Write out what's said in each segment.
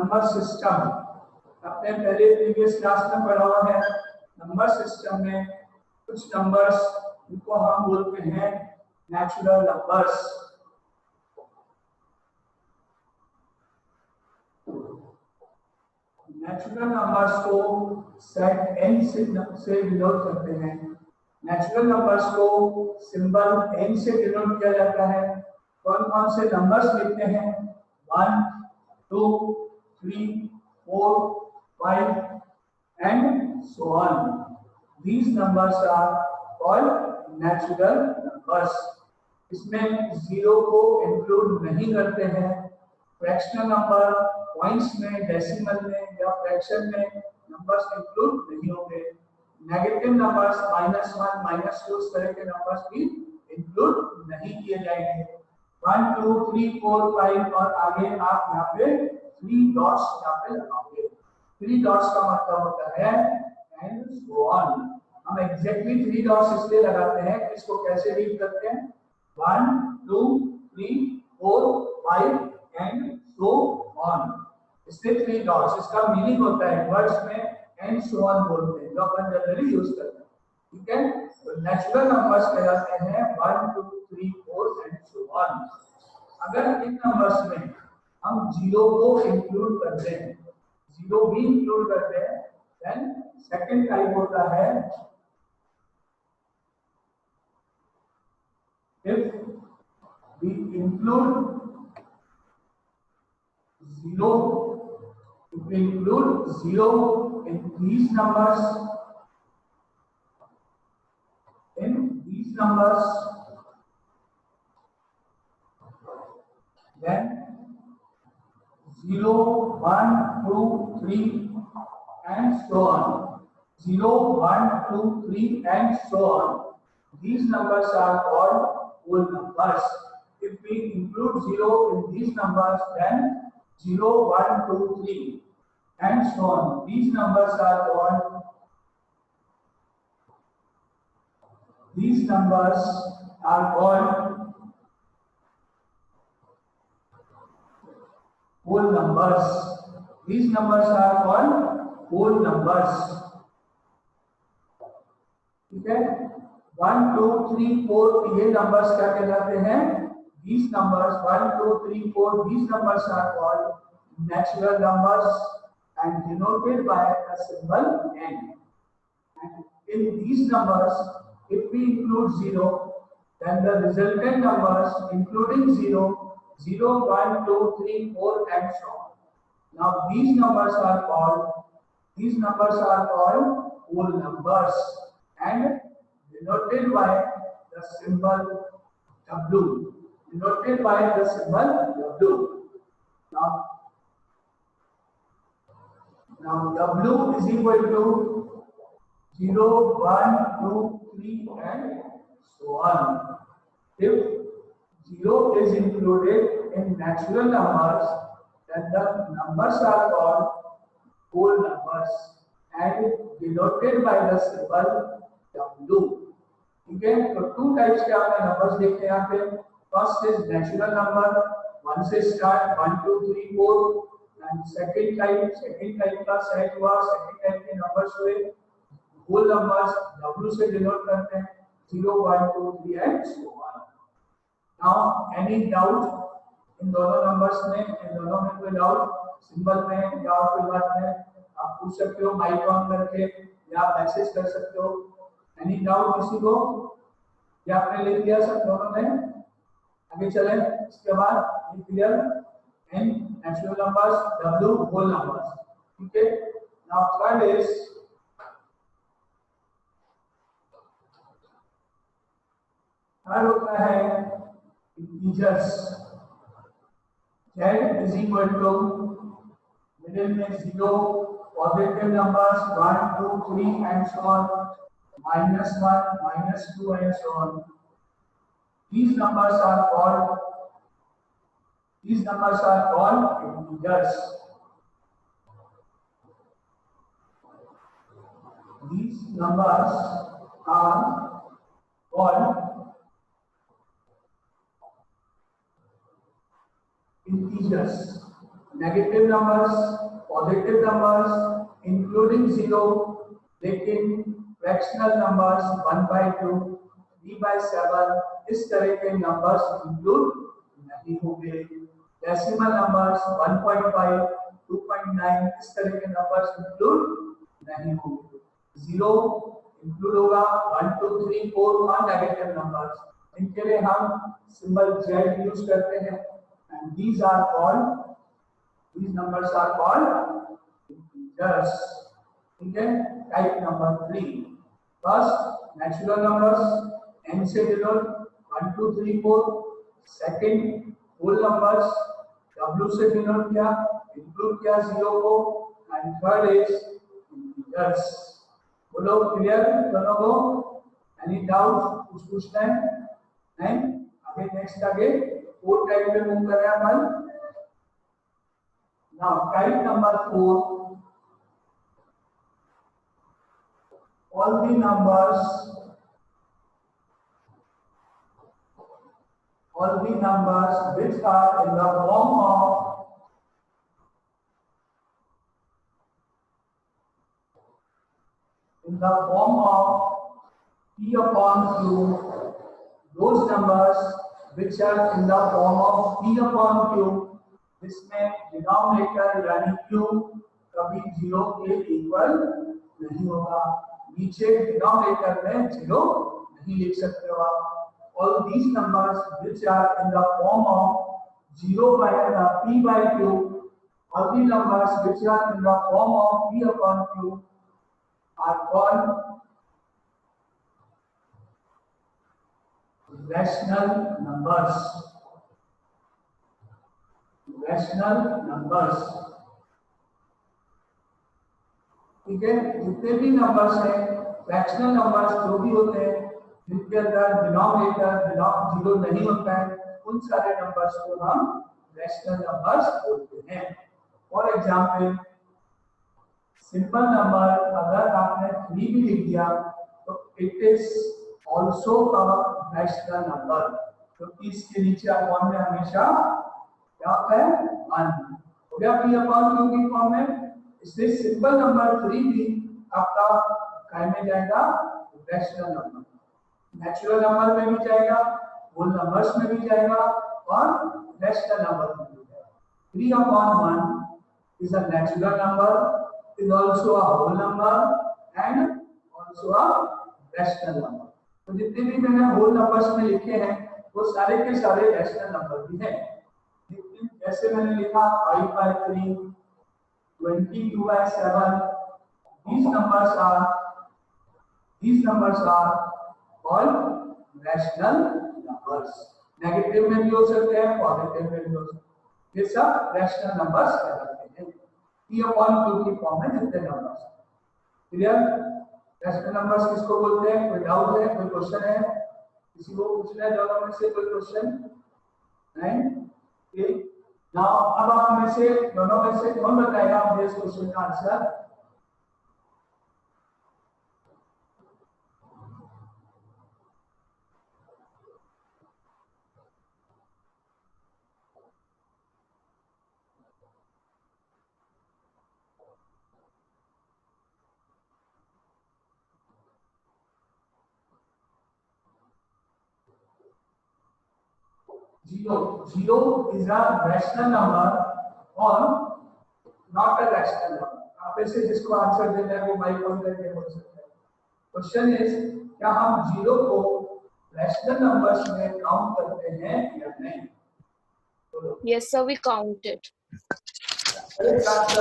Number system आपने पहले previous class में पढ़ा हुआ है। नंबर सिस्टम में कुछ नंबर्स जिनको हम बोलते हैं नेचुरल नंबर्स। नेचुरल नंबर्स को सेट n से डिनोट करते हैं। नेचुरल नंबर्स को सिंबल n से डिनोट किया जाता है। कौन कौन से नंबर्स लिखते हैं? 1 2 3 4 5 and so on. These numbers are called natural numbers. इसमें जीरो को इंक्लूड नहीं करते हैं। फ्रैक्शनल नंबर पॉइंट्स में, डेसिमल में या फ्रैक्शन में नंबर्स इंक्लूड नहीं होंगे। नेगेटिव नंबर्स -1 -2 इस तरह के नंबर्स भी इंक्लूड नहीं किए जाएंगे। 1 2 3 4 5 और आगे आप यहाँ पे 3 डॉट्स यहाँ पे लगाओगे। 3 डॉट्स का मतलब होता है एंड सो ऑन। हम एग्जैक्टली 3 डॉट्स इसलिए लगाते हैं कि इसको कैसे रीड करते हैं? 1 2 3 4 5 एंड सो ऑन। इसलिए 3 डॉट्स, इसका मीनिंग होता है वर्ड्स में एंड सो ऑन बोलते हैं, जो अपन जनरली यूज करते हैं। ठीक है, तो नेचुरल नंबर्स कहलाते हैं 1 2 3 4 एंड सो ऑन। अगर इन नंबर्स में हम जीरो को इंक्लूड करते हैं, जीरो भी इंक्लूड करते हैं, देन सेकंड टाइप होता है if we include zero, if we include zero in these numbers, then 0 1 2 3 and so on. 0 1 2 3 and so on. These numbers are called whole numbers. If we include 0 in these numbers, then 0 1 2 3 and so on. These numbers are called whole numbers. These numbers are called whole numbers. ठीक है, 1 2 3 4 ये numbers क्या कहलाते हैं? These numbers 1 2 3 4, these numbers are called natural numbers and denoted by the symbol n. And in these numbers, if we include 0, then the resultant numbers including 0, 0 1 2 3 4 and so on. Now these numbers are called whole numbers and denoted by the symbol W. Denoted by the symbol W. Now W is equal to 0 1 2 3 and so on. If 0 is included in natural numbers, then the numbers are called whole numbers and denoted by the symbol W. ठीक है, तो 2 types के आपने numbers देखे यहाँ पे। First is natural number, 1 से start 1 2 3 4, and second type का सेट हुआ, सेकंड टाइप के नंबर्स हुए होल नंबर्स, W से डिनोट करते हैं, 0 1 2 3 and so on. Now any doubt in दोनों नंबर्स में, इन दोनों में कोई डाउट सिंबल में या कोई बात है आप पूछ सकते हो माइक ऑन करके या मैसेज कर सकते हो। एनी डाउट किसी को? या आपने लिख दिया सब दोनों में? आगे चले, इसके बाद ये clear, N natural numbers, W whole numbers. ठीक है, नाउ थर्ड इज होता है integers. Z is equal to middle में 0, positive numbers 1 2 3 and so on, -1 -2 and so on. These numbers are called integers. These numbers are called integers. Negative numbers, positive numbers including zero, लेकिन fractional numbers 1/2, 3/7 इस तरह के numbers include नहीं होंगे। Decimal numbers 1.5, 2.9 इस तरह के नंबर्स इंक्लूड नहीं होंगे। जीरो इंक्लूड होगा, 1, 2, 3, 4 और नेगेटिव नंबर्स, इनके लिए हम सिंबल Z यूज करते हैं। And these numbers are called integers। ठीक है। Type number 3, first natural numbers n से denote 1, 2, 3, 4, second whole numbers w से डिनोट किया, इंक्लूड किया जीरो को, एंड थर्ड इज इंटीजर्स। बोलो क्लियर दोनों को? Any doubt? कुछ पूछना है? नहीं? आगे नेक्स्ट आगे फोर टाइप में मूव कर रहे हैं अपन। Now type number 4, all the numbers which are in the form of P upon Q, those numbers which are in the form of P upon Q, जिसमें डिनोमिनेटर यानी Q कभी zero के equal नहीं होगा। नीचे डिनोमिनेटर में zero नहीं लिख सकते हो आप। All these numbers which are in the form of 0 by P by Q, all the numbers which are in the form of P upon Q are called rational numbers। rational numbers। ठीक है। जितने भी numbers हैं, fractional numbers जो भी होते हैं जिनके अंदर डिनोमिनेटर जीरो नहीं होता है, उन सारे नंबर्स को हम रैशनल नंबर्स बोलते हैं। फॉर एग्जांपल सिंपल नंबर अगर आपने 3 भी लिख दिया तो it is also a rational number, क्योंकि इसके नीचे अपॉन में हमेशा क्या होता है? 1 हो गया P अपॉन Q की फॉर्म में। इसलिए सिंपल नंबर 3 भी आपका काय में जाएगा? Rational number. नेचुरल नंबर में भी जाएगा, होल नंबर्स में भी जाएगा और रैशनल नंबर में भी जाएगा। 3 upon 1 is a natural number, is also a whole number and also a rational number। तो जितने भी मैंने होल नंबर्स में लिखे हैं वो सारे के सारे रैशनल नंबर भी हैं। लेकिन जैसे मैंने लिखा 5/3, 22/7, these numbers are all rational numbers। Negative में भी हो सकते हैं, पॉजिटिव में भी हो सकते हैं, ये सब रैशनल नंबर्स कहलाते हैं। P upon Q की फॉर्म में जितने नंबर्स। क्लियर? रैशनल नंबर्स किसको बोलते हैं? कोई डाउट है? कोई क्वेश्चन है? किसी को पूछना है दोनों में से कोई क्वेश्चन? नहीं? ठीक। नाउ अब आप में से दोनों में से कौन बताएगा मुझे इस क्वेश्चन का answer? Zero is a rational number or not a rational number। आप ऐसे जिसको आंसर देना है वो माइक ऑन करके बोल सकते हैं। क्वेश्चन इज क्या हम जीरो को रैशनल नंबर्स में काउंट करते हैं या नहीं? Yes sir, we count it।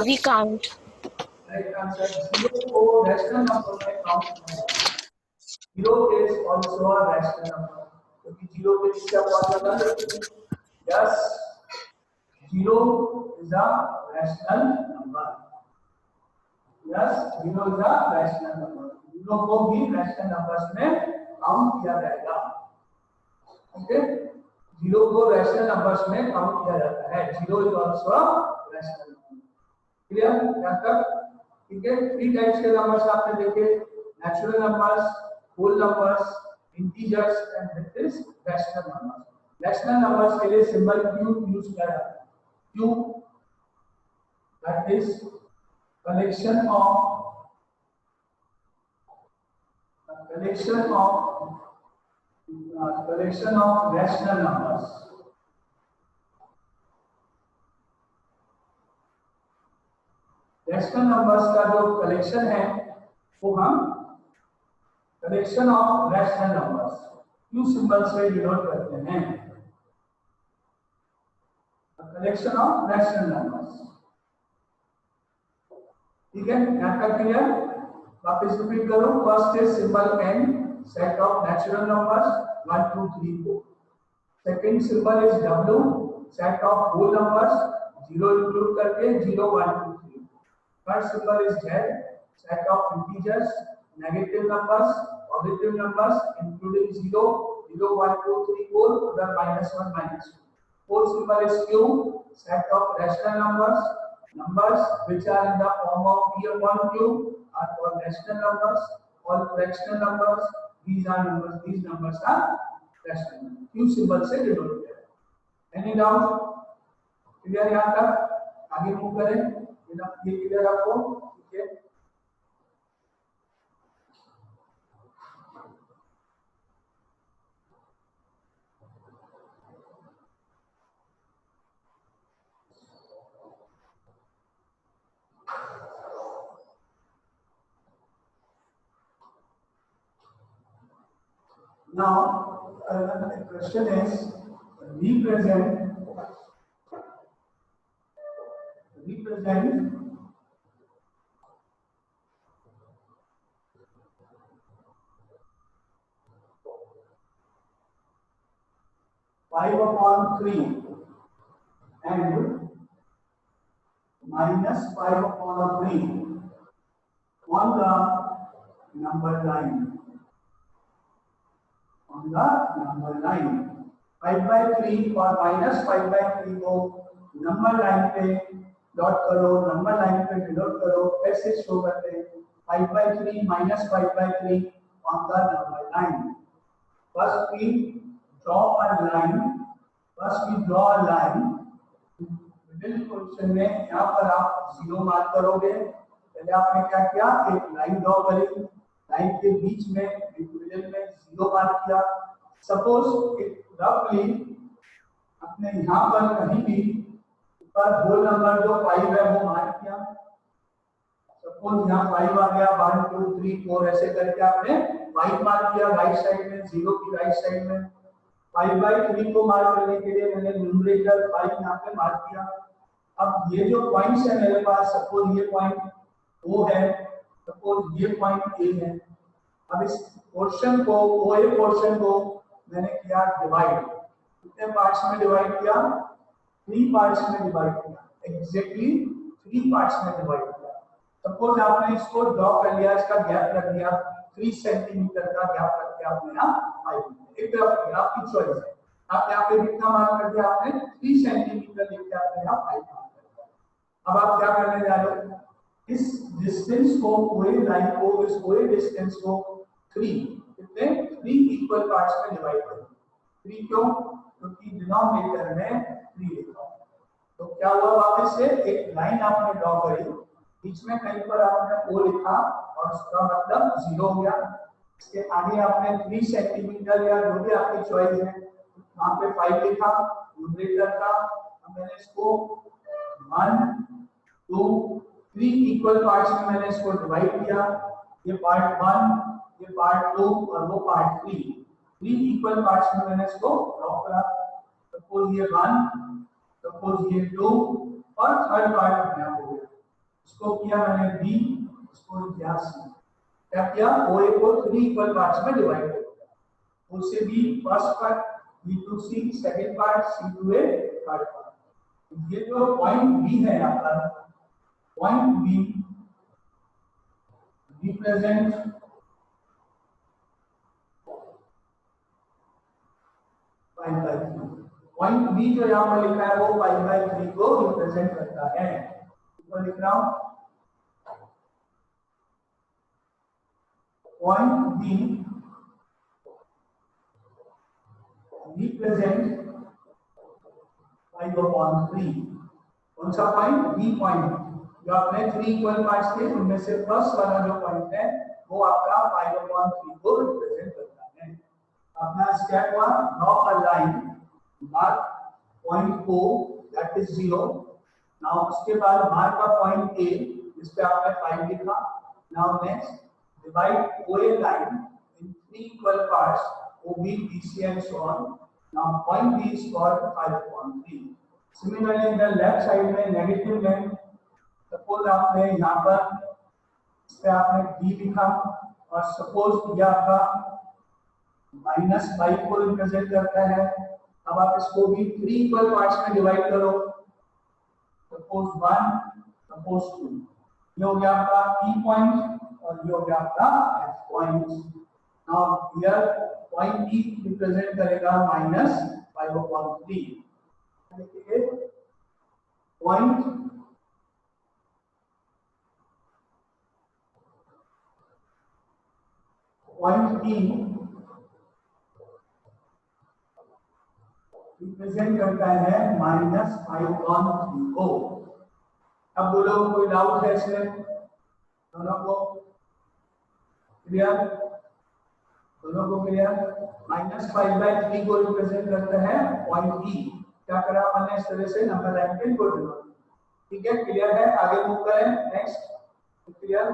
we count। Correct answer zero को रैशनल नंबर में काउंट नहीं करते। Zero is also a rational number, क्योंकि जीरो के नीचे अपॉन लगा देते हैं। Yes, zero is a rational number. Yes, zero is a rational number. Zero को भी रैशनल नंबर्स में काउंट किया जाएगा। ओके, जीरो को रैशनल नंबर्स में काउंट किया जाता है। Zero is also a rational number. Clear? यहां तक ठीक है। 3 टाइप्स के नंबर्स आपने देखे, natural numbers, whole numbers, integers and this is rational numbers. Rational numbers के लिए सिंबल Q यूज किया जाता है। Q that is collection of rational numbers. Rational numbers का जो कलेक्शन है वो हम collection of rational numbers Q symbol से डिनोट करते हैं। कलेक्शन ऑफ रैशनल नंबर्स, ठीक है, यहाँ तक क्लियर? वापस रिपीट करो। First is symbol n, set of natural numbers 1 2 3 4। Second symbol is w, set of whole numbers 0 include करके 0 1 2 3। Third symbol is Z, set of integers, negative numbers, positive numbers, including 0, 0, 1, 2, 3, 4, other -1, -2. Fourth symbol is Q, set of rational numbers. Numbers which are in the form of P upon Q are called rational numbers. All fractional numbers, these numbers are rational numbers. Q symbol से denote किया है। Any doubt? Clear यहाँ तक? आगे move करें। ये clear आपको? ठीक है। Now, the question is represent 5 upon 3 and -5 upon 3 on the number line. On the number line 5/3 और -5/3 को नंबर लाइन पे डॉट करो, नंबर लाइन पे डिनोट करो। कैसे शो करते हैं? 5/3 -5/3 on the number line. First we draw a line. Middle position में यहाँ पर आप 0 मार्क करोगे। पहले आपने क्या किया? एक लाइन ड्रॉ करी, लाइन के बीच में मिडिल में 0 मार्क किया। सपोज एक रफली आपने यहाँ पर कहीं भी ऊपर होल नंबर जो 5 है वो मार्क किया। सपोज यहाँ 5 आ गया, 1 2 3 4 ऐसे करके आपने 5 मार्क किया राइट साइड में, 0 की राइट साइड में। 5/3 को मार्क करने के लिए मैंने न्यूमरेटर 5 यहाँ पे मार्क किया। अब ये जो पॉइंट्स है मेरे पास, सपोज ये पॉइंट O है, सपोज ये पॉइंट A है। अब इस पोर्शन को, OA पोर्शन को मैंने किया डिवाइड। कितने पार्ट्स में डिवाइड किया? 3 पार्ट्स में डिवाइड किया। एग्जैक्टली 3 पार्ट्स में डिवाइड किया। सपोज आपने इसको ड्रॉ कर लिया, इसका गैप रख दिया 3 सेंटीमीटर का गैप रख के आपने यहाँ 5 एक तरफ आपकी चॉइस है। आप यहाँ पे कितना मार्क कर दिया? आपने 3 सेंटीमीटर लेके आपने यहाँ 5 मार्क कर दिया। अब आप क्या करने जा रहे हो? इस डिस्टेंस को, OA लाइन को, इस OA डिस्टेंस को 3 कितने 3 इक्वल पार्ट्स में डिवाइड करो। 3 क्यों? क्योंकि डिनोमिनेटर में 3 लिखा है। तो क्या हुआ? वापस से एक लाइन आपने ड्रॉ करी, बीच में कहीं पर आपने O लिखा और उसका मतलब 0 हो गया। इसके आगे आपने 3 सेंटीमीटर या जो भी आपकी चॉइस है वहां पे 5 लिखा न्यूमरेटर का। अब मैंने इसको 1 2 3 इक्वल पार्ट्स में मैंने इसको डिवाइड किया। ये पार्ट 1, ये पार्ट 2 और वो पार्ट 3 इक्वल पार्ट्स में मैंने इसको ड्रॉ करा। सपोज ये 1, सपोज ये 2 और थर्ड पार्ट अपने आप हो गया। इसको किया मैंने B, इसको किया C। क्या किया? OA को 3 इक्वल पार्ट्स में डिवाइड कर दिया। O से B first part, B to C second part, C to A third part. ये जो पॉइंट B है यहाँ पर, point B represent point B जो यहाँ पर लिखा है वो 5/3 को रिप्रेजेंट करता है। ऊपर लिख रहा हूँ, पॉइंट B रिप्रेजेंट 5/3। कौन सा पॉइंट? B point. जो अपने 3 इक्वल पार्ट्स थे उनमें से फर्स्ट वाला जो पॉइंट है वो आपका 5/3 को रिप्रेजेंट करता है। अपना step 1, draw a line, mark point O that is 0। Now उसके बाद मार्क अ पॉइंट A इस पे आपने 5 लिखा। Now next divide OA line in 3 equal parts OB, BC and so on. Now point B is called 5/3. Similarly in the left side में negative में suppose आपने यहाँ पर इस पे आपने D लिखा और सपोज ये आपका -5 को रिप्रेजेंट करता है। अब आप इसको भी 3 इक्वल पार्ट्स में डिवाइड करो, सपोज 1, सपोज 2। ये हो गया आपका E पॉइंट और ये हो गया आपका F point. Now here point E represent करेगा -5/3। देखिए पॉइंट E रिप्रेजेंट करता है -5/3 को। अब बोलो कोई डाउट है इसमें? दोनों को क्लियर? दोनों को क्लियर? -5/3 को रिप्रेजेंट करता है पॉइंट E। क्या करा हमने इस तरह से नंबर लाइन पे इनको डिनोट। ठीक है, क्लियर है? आगे मूव करें नेक्स्ट। क्लियर?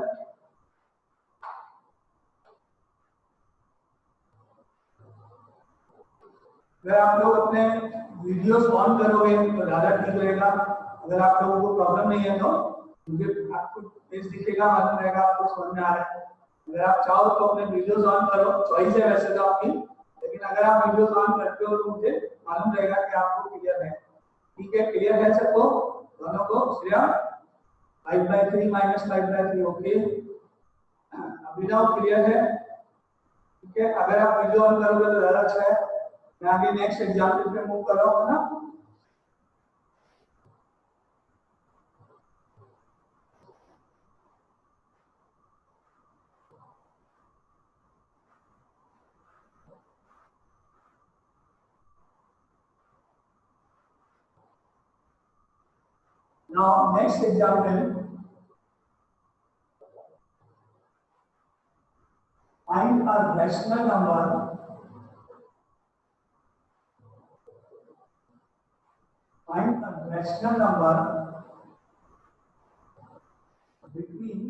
अगर आप लोग अपने वीडियोस ऑन करोगे तो ज्यादा ठीक रहेगा। अगर आप लोगों को प्रॉब्लम नहीं है तो मुझे आपको पेज दिखेगा, मालूम रहेगा आपको समझ में आ रहा है। अगर आप चाहो तो अपने वीडियोस ऑन करो, चॉइस है वैसे तो आपकी, लेकिन अगर आप वीडियोस ऑन करते हो तो मुझे मालूम रहेगा कि आपको क्लियर है। ठीक है, क्लियर है सबको? दोनों को? श्रेया 5/3 -5/3 ओके, अभी नाउ क्लियर है? ठीक है, अगर आप वीडियो ऑन करोगे तो ज्यादा अच्छा है। मैं आगे नेक्स्ट एग्जाम्पल पे मूव कर रहा हूँ ना। Now next example, find a rational number between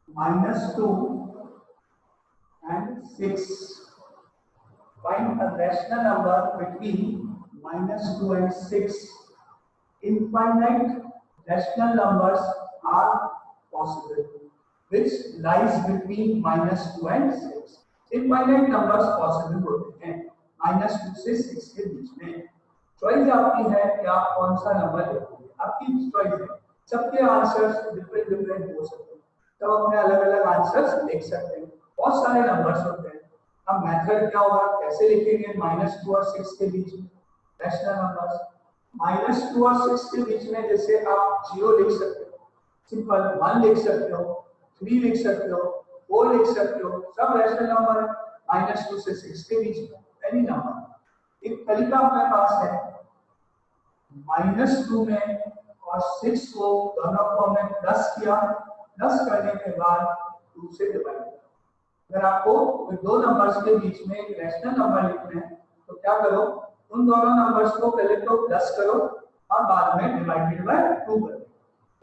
-2 and 6. Find a rational number between -2 and 6. Infinite rational numbers are possible, which lies between -2 and 6. Infinite numbers possible होते हैं -2 से 6 के बीच में। चॉइस आपकी है कि आप कौन सा नंबर देखोगे, आपकी चॉइस है। सबके आंसर्स डिफरेंट हो सकते हैं, सब अपने अलग अलग आंसर्स देख सकते हैं। बहुत सारे नंबर्स होते हैं। अब मेथड क्या होगा, कैसे लिखेंगे -2 और 6 के बीच में रैशनल नंबर्स? -2 और 6 के बीच में जैसे आप 0 लिख सकते हो, सिंपल 1 लिख सकते हो, 3 लिख सकते हो, 4 लिख सकते हो, सब रैशनल नंबर है -2 से 6 के बीच में एनी नंबर। एक तरीका अपने पास है, -2 में और 6 को दोनों को हमने 10 किया, 10 करने के बाद 2 से डिवाइड किया। अगर आपको दो नंबर्स के बीच में एक रैशनल नंबर लिखना है तो क्या करो, उन दोनों नंबर्स को पहले तो 10 करो और बाद में डिवाइडेड बाय 2 करो।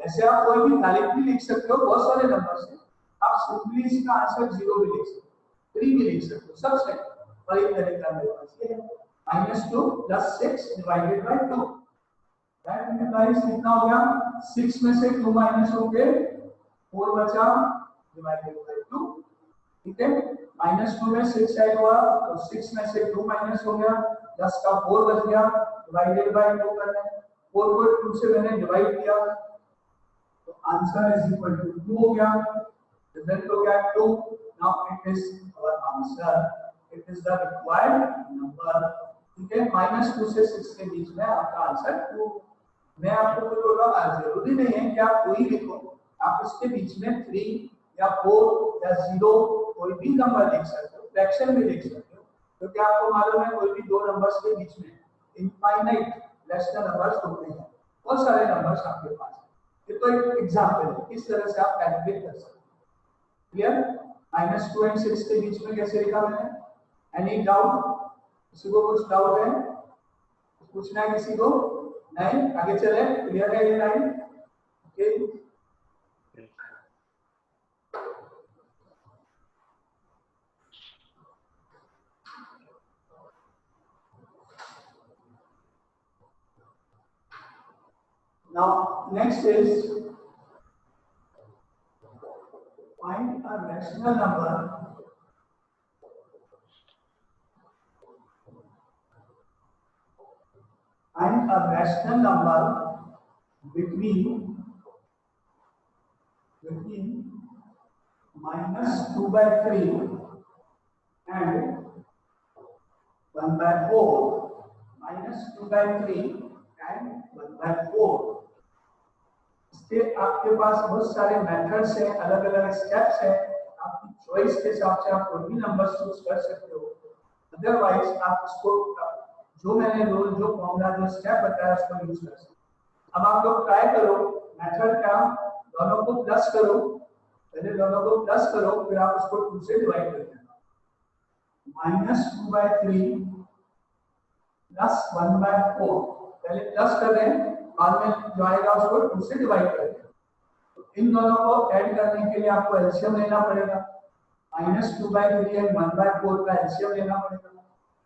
वैसे आप कोई भी तारीख भी लिख सकते हो, बहुत सारे नंबर्स हैं, आप सिंपली इसका आंसर 0 भी लिख सकते हो, 3 भी लिख सकते हो, सब सही। और एक तरीका मेरे पास ये है -2 + 6 डिवाइडेड बाय 2। दैट मींस कितना हो गया, 6 में से 2 माइनस हो गए, 4 बचा डिवाइडेड बाय 2। ठीक है, -2 में 6 ऐड हुआ तो 6 में से 2 माइनस हो गया, 10 का 4 बच गया, डिवाइडेड बाय 2 करना है। 4 को 2 से मैंने डिवाइड किया तो आंसर इज इक्वल टू 2 हो गया। रिजल्ट हो गया 2। Now it is our answer, it is the required number. ठीक है, -2 से 6 के बीच में आपका आंसर 2। मैं आपको बोल रहा हूँ जरूरी नहीं है कि आप कोई लिखो, आप इसके बीच में 3 या 4 या 0 कोई भी नंबर लिख सकते हो, फ्रैक्शन भी लिख सकते हो, क्योंकि आपको मालूम है कोई भी दो नंबर्स के बीच में इनफाइनाइट रैशनल नंबर्स होते हैं, बहुत सारे नंबर्स आपके पास है। ये तो एक एग्जांपल है, इस तरह से आप कैलकुलेट कर सकते हैं। क्लियर? -2 एंड 6 के बीच में कैसे लिखा मैंने? Any doubt? किसी को कुछ डाउट है? पूछना है किसी को? नहीं? आगे चले? क्लियर है ये line? Okay. Now next is find a rational number between -2/3 and 1/4. -2/3 and 1/4. इसके आपके पास बहुत सारे मेथड्स हैं, अलग अलग स्टेप्स हैं, आपकी चॉइस के हिसाब से आप कोई भी नंबर चूज कर सकते हो। अदरवाइज आप इसको जो मैंने जो फॉर्मूला जो स्टेप बताया उसको यूज कर सकते हो। अब आप लोग ट्राई करो मेथड का, दोनों को प्लस करो, पहले दोनों को प्लस करो, फिर आप उसको 2 से डिवाइड कर देना। -2/3 प्लस 1/4, पहले प्लस कर दें, बाद में जो आएगा उसको 2 से डिवाइड कर दें। तो इन दोनों को ऐड करने के लिए आपको एलसीएम लेना पड़ेगा। -2/3 एंड 1/4 का एलसीएम लेना पड़ेगा।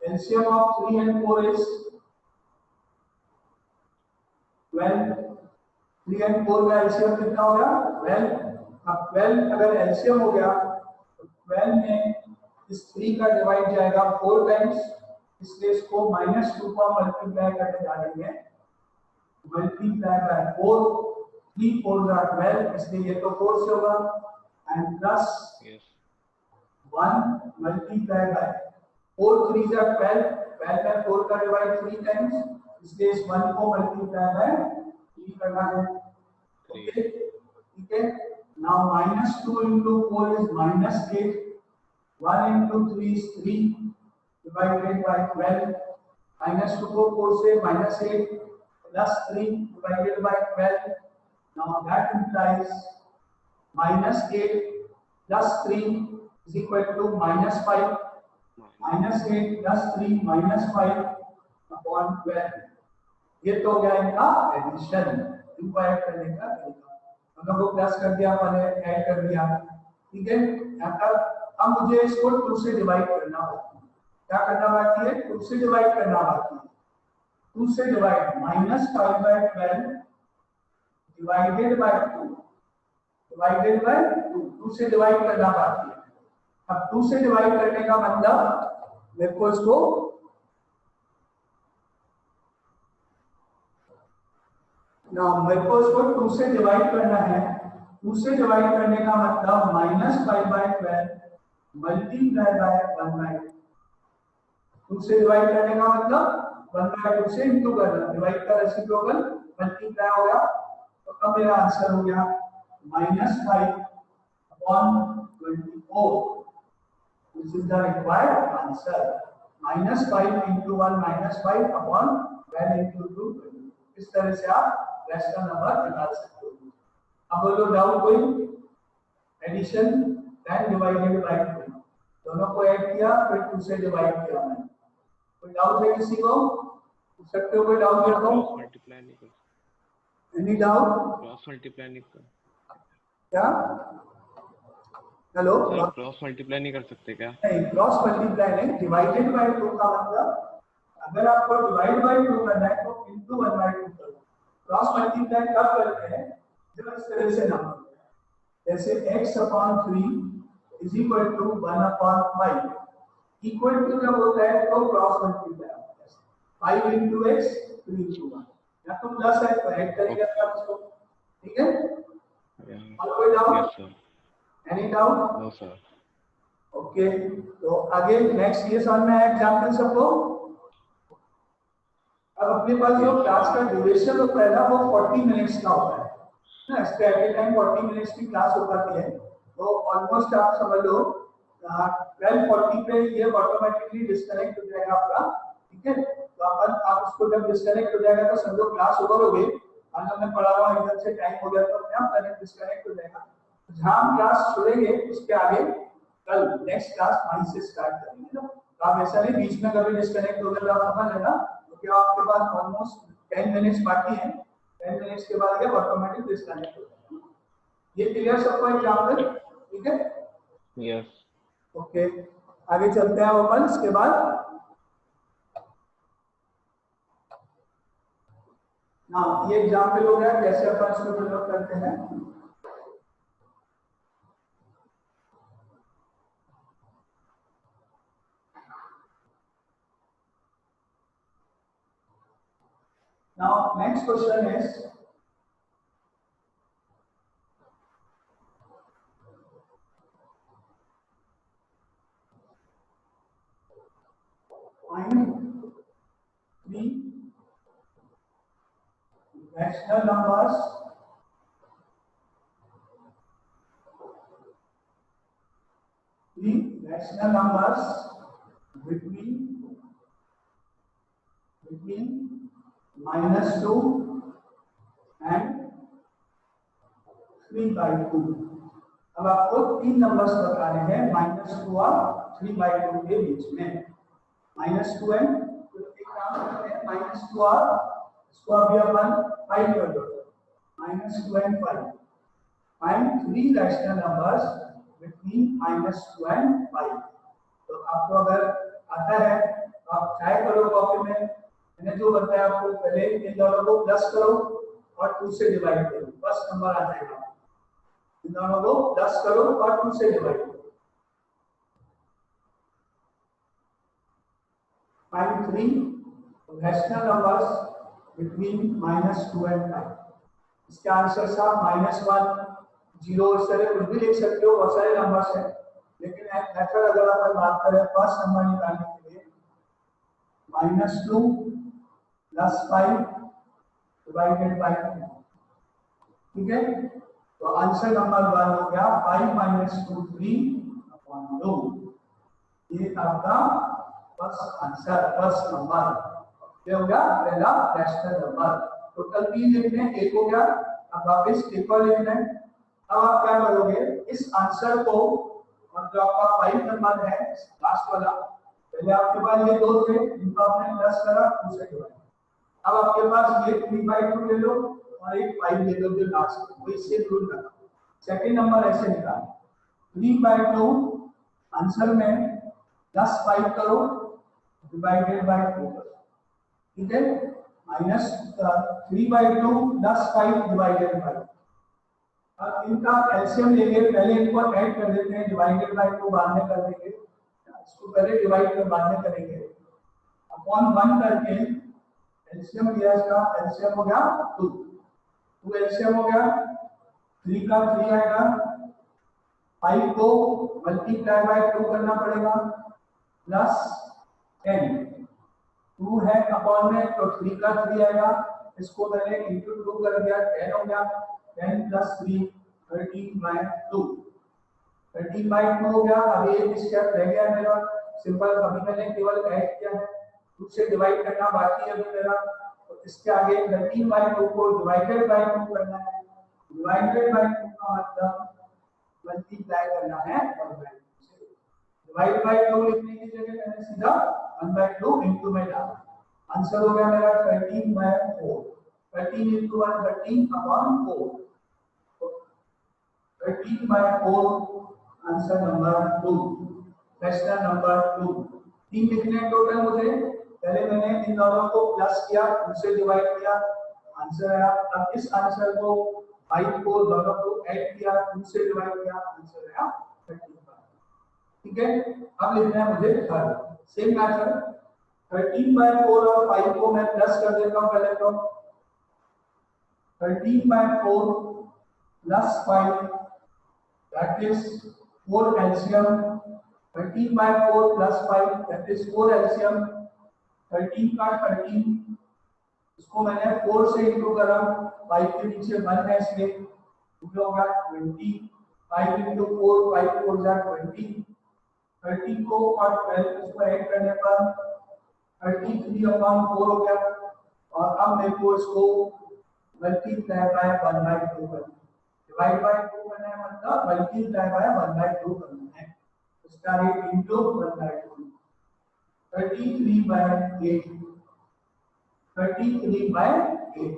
LCM of 3 and 4 is 12. 3 and 4 का LCM कितना हो गया? 12. अब 12 अगर LCM हो गया तो 12 में इस 3 का डिवाइड जाएगा 4 टाइम्स, इसलिए इसको -2 को मल्टीप्लाई करके डालेंगे, मल्टीप्लाई बाय 4, 3 4 are 12, इसलिए ये तो 4 से होगा, and plus 1 multiply by 4 3 are 12, 12 by 4 का डिवाइड 3 टाइम्स, इसलिए इस 1 को मल्टीप्लाई बाय 3 करना है। ओके, ठीक है। Now -2 into 4 is -8, 1 into 3 is 3 divided by 12, -2 को 4 से -8 plus 3 divided by 12. Now that implies -8 plus 3 is equal to -5. -8 plus 3 -5 upon 12. ये तो हो गया इनका एडिशन, इनको ऐड करने का तरीका। हम लोगों को प्लस कर दिया, मैंने ऐड कर दिया, ठीक है। यहाँ तक अब मुझे इसको 2 से डिवाइड करना बाकी है। क्या करना बाकी है? 2 से डिवाइड करना बाकी है। 2 से divide -5/12 divided by 2, divided by 2 से डिवाइड करना बाकी है। अब 2 से डिवाइड करने का मतलब मेरे को इसको मेरे को इसको 2 से डिवाइड करना है। 2 से डिवाइड करने का मतलब -5/12 मल्टीप्लाई बाय 1/2। 2 से डिवाइड करने का मतलब 1/2 से इंटू करना, डिवाइड का रेसिप्रोकल मल्टीप्लाई हो गया, तो अब मेरा आंसर हो गया -5/24, which is the required answer. -5 into 1 -5 upon 12 into 2। इस तरह से आप रैशनल नंबर निकाल सकते हो। अब बोलो डाउट कोई? एडिशन 10 डिवाइडेड बाय 2, दोनों को ऐड किया फिर 2 से डिवाइड किया मैंने। कोई डाउट है किसी को? पूछ सकते हो, कोई डाउट है तो? मल्टीप्लाई नहीं कर, एनी डाउट? क्रॉस मल्टीप्लाई नहीं कर, क्या? हेलो, क्रॉस मल्टीप्लाई नहीं कर सकते क्या? नहीं, क्रॉस मल्टीप्लाई नहीं, डिवाइडेड बाय 2 का मतलब अगर आपको डिवाइड बाय 2 करना है तो इनटू 1/2 करो। क्रॉस मल्टीप्लाई कब करते हैं? जब इस तरह से नंबर जैसे x/3 is equal to 1/5, equal to जब होता है तो क्रॉस मल्टीप्लाई होता है। 5 into x 3 into 1, या तो प्लस है तो ऐड करेंगे आप इसको, ठीक है। और कोई doubt? Yes sir. Any doubt? No sir. Okay, तो आगे नेक्स्ट ये समझ में आया एग्जांपल सबको? अब अपने पास जो क्लास का ड्यूरेशन होता है ना वो 40 मिनट्स का होता है ना, इसके एट टाइम 40 मिनट्स की क्लास हो पाती है, तो ऑलमोस्ट आप समझ लो 12:40 पे ये ऑटोमेटिकली डिस्कनेक्ट हो जाएगा आपका, ठीक है। तो अपन आप उसको जब डिस्कनेक्ट हो जाएगा तो समझो क्लास ओवर हो गई, मान लो मैं पढ़ा रहा हूँ एकदम से टाइम हो गया तो अपने आप करंट डिस्कनेक्ट हो जाएगा। जहां हम क्लास छोड़ेंगे उसके आगे कल नेक्स्ट क्लास वहीं से स्टार्ट करेंगे ना। तो आप ऐसा नहीं बीच में कभी डिस्कनेक्ट हो गया तो आप समझ लेना, क्योंकि आपके पास ऑलमोस्ट 10 मिनट्स बाकी हैं, 10 मिनट्स के बाद ये ऑटोमेटिक डिस्कनेक्ट हो जाएगा। ये क्लियर सबको एग्जाम्पल? ठीक है, यस। ओके आगे चलते हैं अपन। इसके बाद ना ये एग्जाम्पल हो गया कैसे अपन इसको डेवलप करते हैं। Now next question is find 3 rational numbers between -2 and 3/2। अब आपको 3 नंबर्स बताने हैं -2 और 3/2 के बीच में। -2 एंड तो एक काम करते हैं, -2 और इसको अभी अपन 5 कर दो, -2 and 5। Find 3 rational numbers between -2 and 5। तो आपको अगर आता है तो आप ट्राई करो कॉपी में, मैंने जो बताया आपको पहले इन दोनों को प्लस करो और 2 से डिवाइड करो, फर्स्ट नंबर आ जाएगा। इन दोनों को प्लस करो और 2 से डिवाइड करो। Find 3 rational numbers between -2 and 5। इसका आंसर साहब -1 0 इस तरह कुछ भी लिख सकते हो, बहुत सारे नंबर्स हैं, लेकिन मेथड अगर अपन बात करें फर्स्ट नंबर निकालने के लिए -2 + 5 डिवाइडेड बाय 2। ठीक है, तो आंसर नंबर 1 हो गया 5 - 2 3/2। ये आपका फर्स्ट आंसर, फर्स्ट नंबर ये हो गया पहला रैशनल नंबर। टोटल 3 लिखने हैं, एक हो गया। अब वापस एक और लिखना है। अब आप क्या करोगे, इस आंसर को और जो आपका 5 नंबर है लास्ट वाला, पहले आपके पास ये 2 थे इनको आपने प्लस करा 2 से डिवाइड। अब आपके पास ये 3/2 ले लो और एक 5 ले लो जो लास्ट है, वो इससे रूल करना। सेकंड नंबर ऐसे निकालो 3/2 आंसर में +5 करो डिवाइडेड बाय 2। ठीक है, -3/2 + 5 डिवाइडेड बाय। अब इनका एलसीएम लेंगे, पहले इनको ऐड कर देते हैं, डिवाइडेड बाय 2 बाद में कर देंगे, इसको पहले डिवाइड कर बाद में करेंगे। अपॉन 1 करके एलसीएम लिया, इसका एलसीएम हो गया 2 एलसीएम हो गया 3 का 3 आएगा, 5 को मल्टीप्लाई बाय 2 करना पड़ेगा +10। 2 है अपॉन में तो 3 का 3 आएगा, इसको मैंने इंटू 2 कर दिया 10 हो गया, 10 + 3 13/2 13/2 हो गया। अब एक स्टेप रह गया मेरा सिंपल, अभी मैंने केवल ऐड किया है, 2 से डिवाइड करना बाकी है अभी मेरा। तो इसके आगे 13/2 को डिवाइडेड बाय 2 करना है, डिवाइडेड बाय 2 का मतलब मल्टीप्लाई करना है 1/2 से। डिवाइड बाय 2 लिखने की जगह मैंने सीधा 1/2 इनटू में डाला, आंसर हो गया मेरा 13/4। 13 × 1 13/4, 13/4 आंसर नंबर 2, रैशनल नंबर 2। 3 लिखने टोटल मुझे, पहले मैंने इन दोनों को प्लस किया 2 से डिवाइड किया, आंसर आया। अब इस आंसर को 5 को दोनों को ऐड किया 2 से डिवाइड किया, आंसर आया 13/5। ठीक है, अब लिखना है मुझे थर्ड, सेम मेथड 13/4 और 5 को मैं प्लस कर देता हूं पहले तो 13/4 + 5 that is 4 LCM। 13/4 + 5 that is 4 LCM। 13 का 13, इसको मैंने 4 से इंटू करा, 5 के नीचे 1 है इसलिए जो होगा 20। 5 × 4 5 4 जा 20। 13 को और 12 इसको ऐड करने पर 33 अपॉन 4 हो गया और अब मेरे को इसको मल्टीप्लाई बाय 1/2 करना है। डिवाइड बाय 2 करना है मतलब मल्टीप्लाई बाय 1/2 करना है। इसका रेट इनटू 1/2 33/8 33/8।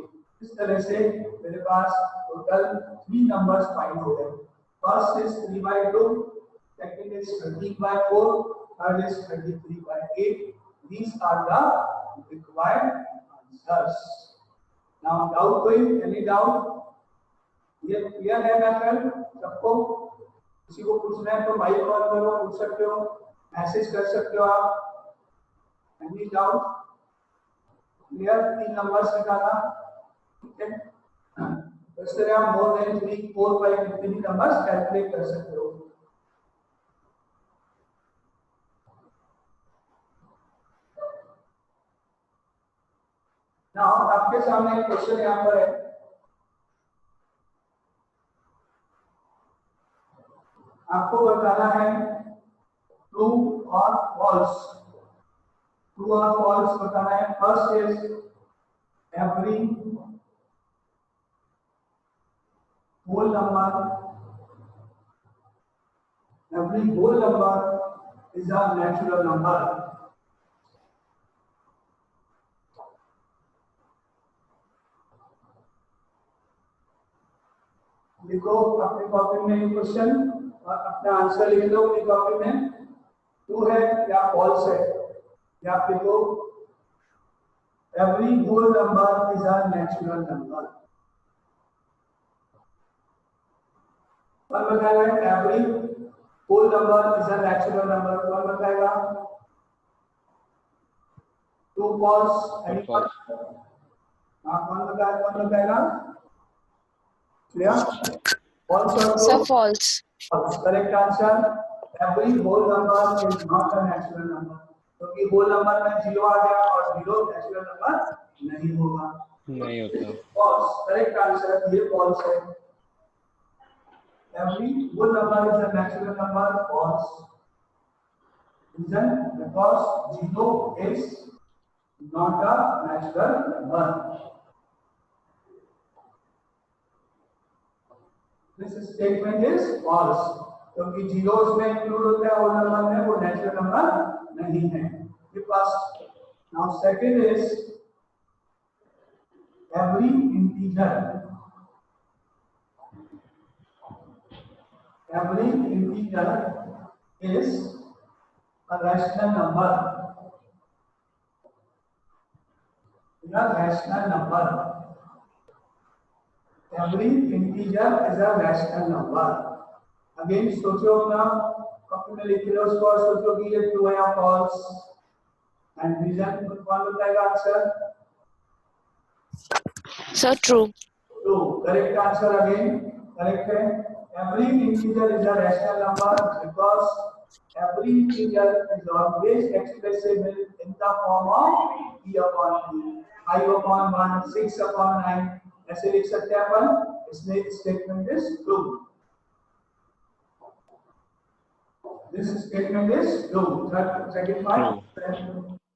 इस तरह से मेरे पास टोटल 3 नंबर्स फाइंड हो गए। First is 3/2, second is 13/4, third is 33/8. These are the required answers. Now doubt कोई, any doubt? ये क्लियर है मेथड सबको? किसी को पूछना है तो माइक ऑन करो, पूछ सकते हो, मैसेज कर सकते हो आप। Any doubt? क्लियर? 3 नंबर्स निकाला, ठीक है। तो इस तरह आप मोर देन 3, 4, 5 कितने भी नंबर्स कैलकुलेट कर सकते हो। नाउ आपके सामने एक क्वेश्चन यहाँ पर है, आपको बताना है ट्रू और फॉल्स। ट्रू और फॉल्स बताना है। First is every whole number is a natural number. लिखो अपनी कॉपी में क्वेश्चन और अपना आंसर लिख लो अपनी कॉपी में। ट्रू है या फॉल्स है, या आप लिखो every whole number is a natural number. कौन बताएगा every whole number is a natural number? कौन बताएगा? True false? Any one? हां, कौन बताएगा? क्लियर? फॉल्स और Sir, true? false. Correct answer, every whole number is not a natural number, क्योंकि whole number में 0 आ गया और 0 नेचुरल नंबर नहीं होगा, नहीं होता। फॉल्स। करेक्ट आंसर ये फॉल्स है। Every whole number is a natural number, false. Reason because 0 is not a natural number. This statement is false, क्योंकि जीरोस में इंक्लूड होता है होल नंबर में, वो नेचुरल नंबर नहीं है। ये first. Now second is every integer is a rational number. Every integer is a rational number. Again सोचो अपना कॉपी में लिख लो उसको और सोचो कि ये ट्रू है या फॉल्स, एंड रीजन कौन बताएगा answer? Sir, true. True. Correct answer again correct है। Every integer is a rational number because every integer is always expressible in the form of e upon e, 5 upon 1, 6 upon 9, ऐसे लिख सकते हैं अपन। इसलिए statement is true. This statement is true. Second point,